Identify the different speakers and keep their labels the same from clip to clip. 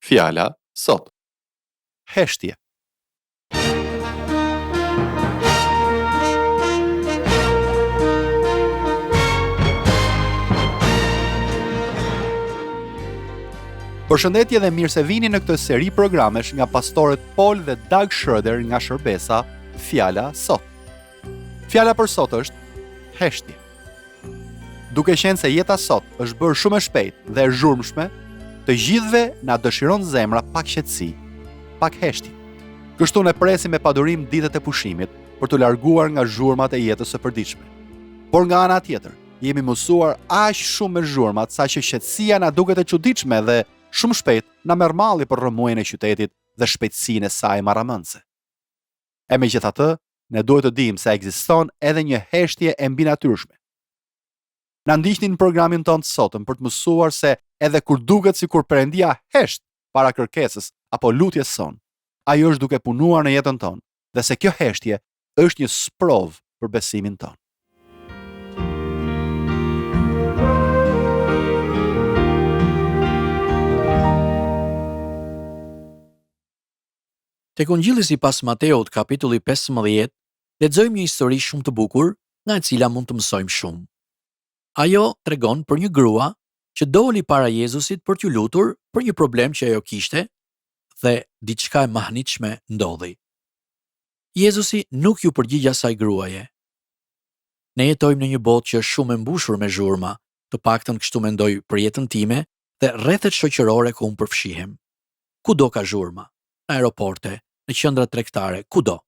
Speaker 1: Fjala sot. Heshtje. Përshëndetje dhe mirë se vini në këtë seri programesh nga pastorët Paul dhe Doug Schroeder nga Shërbesa Fjala sot. Fjala për sot është heshtje. Duke qenë se jeta sot është bërë shumë e shpejtë dhe e zhurmshme, të gjithëve na dëshiron zemra pak qetësi, pak heshtje. Kështu ne presim me padurim ditët e pushimit për të larguar nga zhurmat e jetës së përditshme. Por nga ana tjetër, jemi mësuar aq shumë me zhurmat saqë qetësia na duket e çuditshme dhe shumë shpejt na merr malli për rrëmujen e qytetit dhe shpejtësinë e saj marramendse. E megjithatë, ne duhet të dimë se ekziston edhe një heshtje e mbinatyrshme. Na ndiqni në programin tonë të sotëm për të mësuar se edhe kur duket sikur Perëndia hesht para kërkesës apo lutjes son, ai është duke punuar në jetën tonë dhe se kjo heshtje është një sprov për besimin tonë.
Speaker 2: Tek Ungjilli sipas Mateut, kapitulli 15, lexojmë një histori shumë të bukur, nga e cila mund të mësojmë shumë. Ajo tregon për një grua që doli para Jezusit për t'u lutur për një problem që ajo kishte dhe diçka e mahnitshme ndodhi. Jezusi nuk ju përgjigj asaj gruaje. Ne jetojmë në një botë që është shumë e mbushur me zhurma, të paktën kështu mendoj për jetën time dhe rrethet shoqërore ku unë përfshihem. Kudo ka zhurma, në aeroporte, në qendra tregtare, kudo.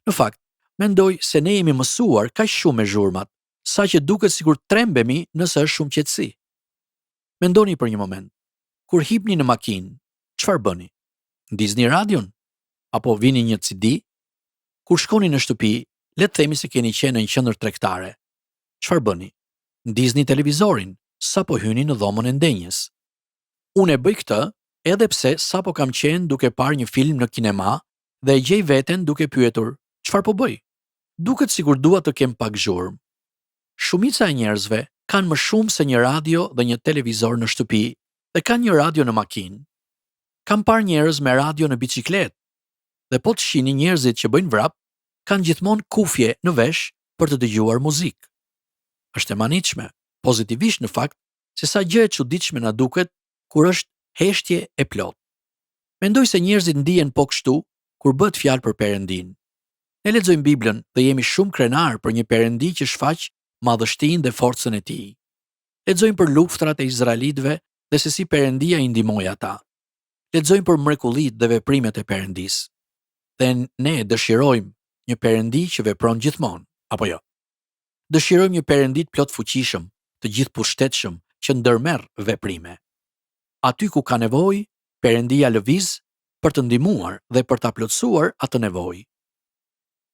Speaker 2: Në fakt, mendoj se ne jemi mësuar kaq shumë me zhurmat, saqë duket sikur trembemi nëse është shumë qetësi. Mendoni për një moment, kur hipni në makinë, çfarë bëni? Ndizni radion? Apo vini një CD? Kur shkoni në shtëpi, le të themi se keni qenë në një qendër tregtare. Çfarë bëni? Ndizni televizorin, sapo hyni në dhomën e ndenjës. Unë e bëj këtë edhe pse sapo kam qenë duke parë një film në kinema dhe e gjej veten duke pyetur, çfarë po bëj? Duket sikur dua të kem pak zhurmë. Shumica e njerëzve kanë më shumë se një radio dhe një televizor në shtëpi dhe kanë një radio në makinë. Kam parë njerëz me radio në biçikletë dhe po të shihni njerëzit që bëjnë vrap, kanë gjithmonë kufje në vesh për të dëgjuar muzikë. Është e mahnitshme, pozitivisht në fakt, se sa gjë e çuditshme na duket kur është heshtje e plot. Mendoj se njerëzit ndihen po kështu kur bëhet fjalë për Perëndin. Ne lexojmë Biblën dhe jemi shumë krenar për një Perëndi që shfaq madhështinë dhe forcën e tij. Lexojmë për luftrat e izraelitëve dhe se si Perëndia i ndihmoi ata. Lexojmë për mrekullitë dhe veprimet e Perëndisë. Dhe ne dëshirojmë një Perëndi që vepron gjithmonë, apo jo? Dëshirojmë një Perëndi të plot fuqishëm, të gjithë pushtetshëm, që ndërmerr veprime. Aty ku ka nevojë, Perëndia lëviz për të ndihmuar dhe për ta plotësuar atë nevojë.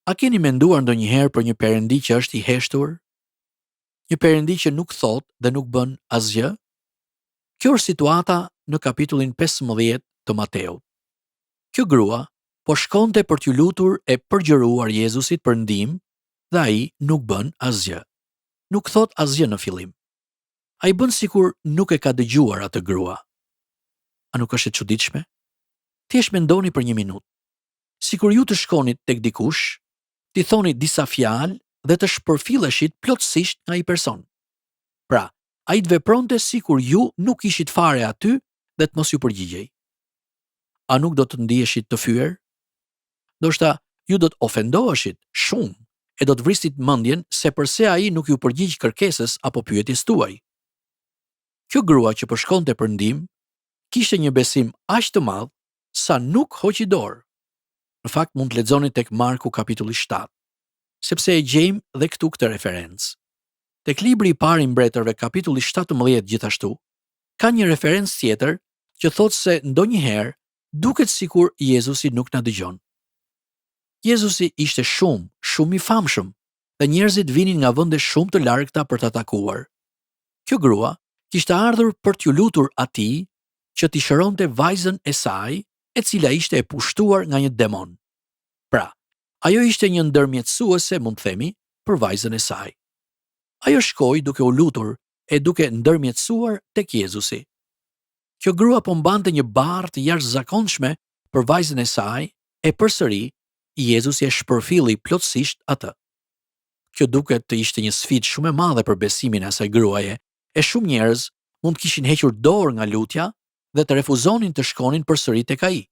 Speaker 2: A keni menduar ndonjëherë për një Perëndi që është i heshtur? Një Perëndi që nuk thot dhe nuk bën asgjë? Kjo është situata në kapitullin 15 të Mateut. Kjo grua po shkonte për t'ju lutur e përgjëruar Jezusit për ndihmë dhe ai nuk bën asgjë. Nuk thot asgjë në fillim. Ai bën sikur nuk e ka dëgjuar atë grua. A nuk është e çuditshme? Thjesht mendoni për një minutë. Sikur ju të shkonit tek dikush, t'i thoni disa fjalë dhe të shpërfilleshit plotësisht nga ai person. Pra, ai të vepronte sikur ju nuk ishit fare aty dhe të mos ju përgjigjej. A nuk do të ndiheshit të fyer? Ndoshta ju do të ofendoheshit shumë e do të vrisit mendjen se përse ai nuk ju përgjigj kërkesës apo pyetjes tuaj. Kjo grua që po shkonte për ndihmë kishte një besim aq të madh sa nuk hoqi dorë. Në fakt mund të lexoni tek Marku kapitulli 7, sepse e gjejmë dhe këtu këtë referencë. Tek libri i parë i mbretërve kapitulli 17 gjithashtu, ka një referencë tjetër që thotë se ndonjëherë duket sikur Jezusi nuk na dëgjon. Jezusi ishte shumë i famshëm dhe njerëzit vinin nga vende shumë të largëta për ta takuar. Kjo grua kishte ardhur për t'ju lutur atij që t'i shëronte vajzën e saj, e cila ishte e pushtuar nga një demon. Pra, ajo ishte një ndërmjetësuese, mund të themi, për vajzën e saj. Ajo shkoi duke u lutur e duke ndërmjetësuar tek Jezusi. Kjo grua po mbante një barë të jashtëzakonshme për vajzën e saj, e përsëri Jezusi e shpërfilli plotësisht atë. Kjo duket të ishte një sfidë shumë e madhe për besimin e asaj gruaje, e shumë njerëz mund të kishin hequr dorë nga lutja dhe të refuzonin të shkonin përsëri tek ai.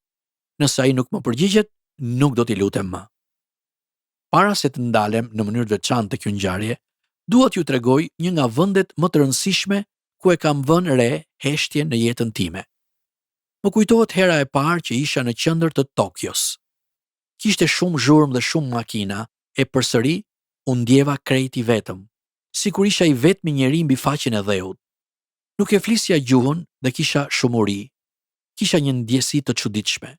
Speaker 2: Nëse ai nuk më përgjigjet, nuk do t'i lutem më. Para se të ndalem në mënyrë të veçantë të kjo ngjarje, dua t'ju tregoj një nga vendet më të rëndësishme ku e kam vënë re heshtjen në jetën time. Më kujtohet hera e parë që isha në qendër të Tokios. Kishte shumë zhurmë dhe shumë makina, e përsëri u ndjeva krejt i vetëm, sikur isha i vetmi njeri mbi faqen e dheut. Nuk e flisja gjuhën dhe kisha shumë uri. Kisha një ndjesi të çuditshme.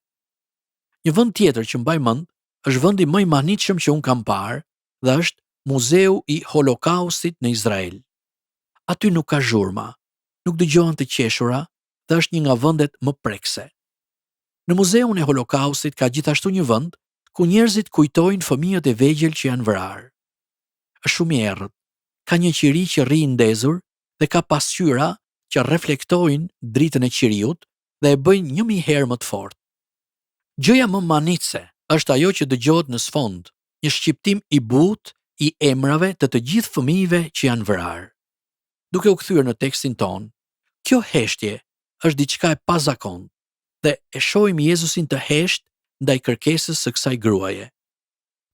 Speaker 2: Një vend tjetër që mbaj mend është vendi më i mahnitshëm që un kam parë dhe është Muzeu i Holokaustit në Izrael. Aty nuk ka zhurma, nuk dëgjohen të qeshura dhe është një nga vendet më prekse. Në Muzeun e Holokaustit ka gjithashtu një vend ku njerëzit kujtojnë fëmijët e vegjël që janë vrarë. Është shumë i errët, ka një qiri që rri i ndezur dhe ka pasqyra që reflektojnë dritën e qiriut dhe e bëjnë 1000 herë më të fortë. Gjëja më mahnitse është ajo që dëgjohet në sfond, një shqiptim i butë i emrave të gjithë fëmijëve që janë vrarë. Duke u kthyer në tekstin ton, kjo heshtje është diçka e pazakontë dhe e shohim Jezusin të heshtë ndaj kërkesës së kësaj gruaje.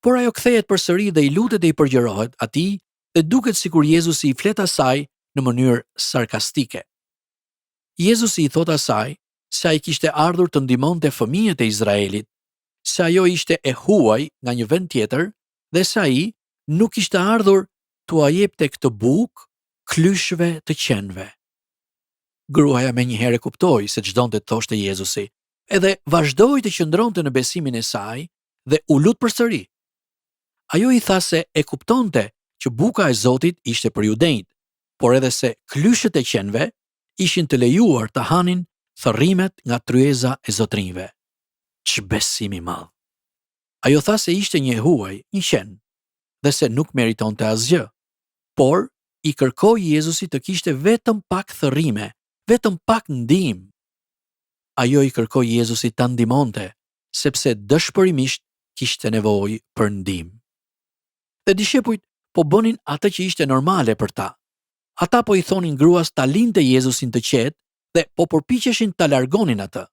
Speaker 2: Por ajo kthehet përsëri dhe i lutet dhe i përgjërohet atij dhe duket sikur Jezusi i flet asaj në mënyrë sarkastike. Jezusi i thot asaj se ai kishte ardhur të ndihmonte fëmijët e Izraelit, se ajo ishte e huaj nga një vend tjetër dhe se ai nuk ishte ardhur t'u jepte këtë bukë klyshëve të qenve. Gruaja menjëherë kuptoi se ç'donte të thoshte Jezusi, edhe vazhdoi të qëndronte në besimin e saj dhe u lut përsëri. Ajo i tha se e kuptonte që buka e Zotit ishte për judenjt, por edhe se klyshët e qenve ishin të lejuar të hanin thërrimet nga tryeza e zotrinjve. Ç'besim i madh! Ajo tha se ishte një huaj, një qen, dhe se nuk meritonte asgjë, por i kërkoi Jezusit të kishte vetëm pak thërrime, vetëm pak ndihmë. Ajo i kërkoi Jezusit ta ndihmonte, sepse dëshpërimisht kishte nevojë për ndihmë. Dhe dishepujt po bënin atë që ishte normale për ta. Ata po i thonin gruas ta linte Jezusin të qetë dhe po përpiqeshin ta largonin atë.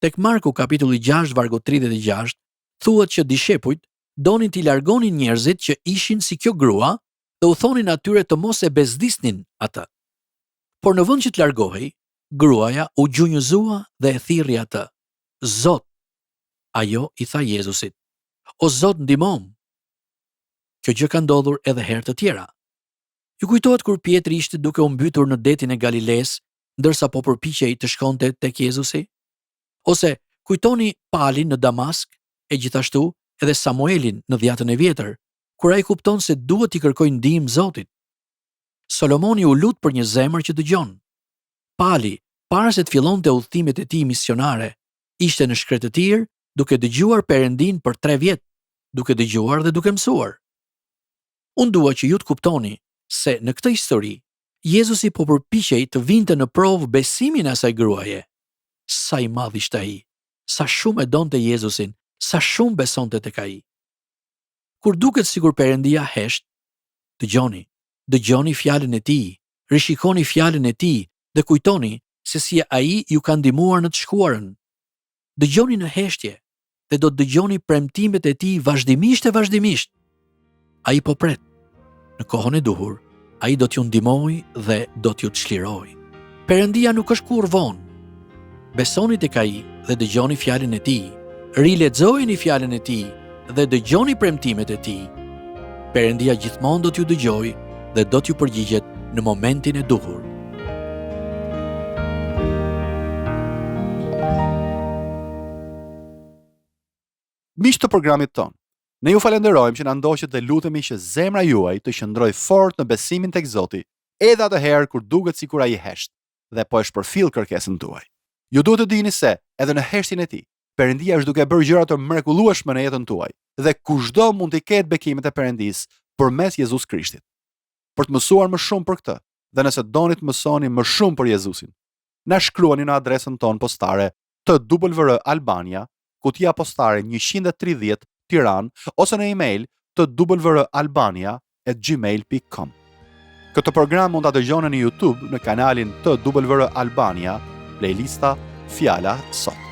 Speaker 2: Tek Marku kapitulli 6 vargu 36 thuhet që dishepujt donin t'i largonin njerëzit që ishin si kjo grua dhe u thonin atyre të mos e bezdisnin atë. Por në vend që të largohej, gruaja u gjunjëzua dhe e thirrri atë. Zot, ajo i tha Jezusit, o Zot, ndihmom. Kjo gjë ka ndodhur edhe herë të tjera. Ju kujtohet kur Pietri ishte duke u mbytur në detin e Galiles, ndërsa po përpiqej të shkonte tek Jezusi? Ose kujtoni Palin në Damask, e gjithashtu edhe Samuelin në Dhjatën e Vjetër, kur ai kupton se duhet t'i kërkojë ndihmë Zotit. Solomoni u lut për një zemër që dëgjon. Pali, para se të fillonte udhëtimet e tij misionare, ishte në shkretëtir duke dëgjuar Perëndin për 3 vjet, duke dëgjuar dhe duke mësuar. Unë dua që ju të kuptoni se në këtë histori, Jezusi po përpiqej të vinte në provë besimin e asaj gruaje. Sa i madh ishte ai, sa shumë e donte Jezusin, sa shumë besonte tek ai. Kur duket sikur Perëndia hesht, dëgjoni fjalën e tij, rishikoni fjalën e tij dhe kujtoni se si ai ju ka ndihmuar në të shkuarën. Dëgjoni në heshtje dhe do të dëgjoni premtimet e tij vazhdimisht. Ai po pret. Në kohën e duhur, ai do t'ju ndihmojë dhe do t'ju çlirojë. Perëndia nuk është kurrë vonë. Besoni tek ai dhe dëgjoni fjalën e tij. Rilexojeni fjalën e tij dhe dëgjoni premtimet e tij. Perëndia gjithmonë do t'ju dëgjojë dhe do t'ju përgjigjet në momentin e duhur.
Speaker 1: Miq të programit ton, ne ju falenderojmë që na ndoqët dhe lutemi që zemra juaj të qëndrojë fort në besimin tek Zoti, edhe atëherë kur duket sikur ai hesht dhe po e shpërfill kërkesën tuaj. Ju duhet të dini se edhe në heshtjen e tij, Perëndia është duke bërë gjëra të mrekullueshme në jetën tuaj dhe kushdo mund të ketë bekimet e Perëndisë përmes Jezus Krishtit. Për të mësuar më shumë për këtë, dhe nëse doni të mësoni më shumë për Jezusin, Na shkruani në adresën tonë postare TWR Albania, kutia postare 130 Tiranë, ose në email twralbania@gmail.com. Këtë program mund ta dëgjoni në YouTube në kanalin TWR Albania, playlista Fjala Sot.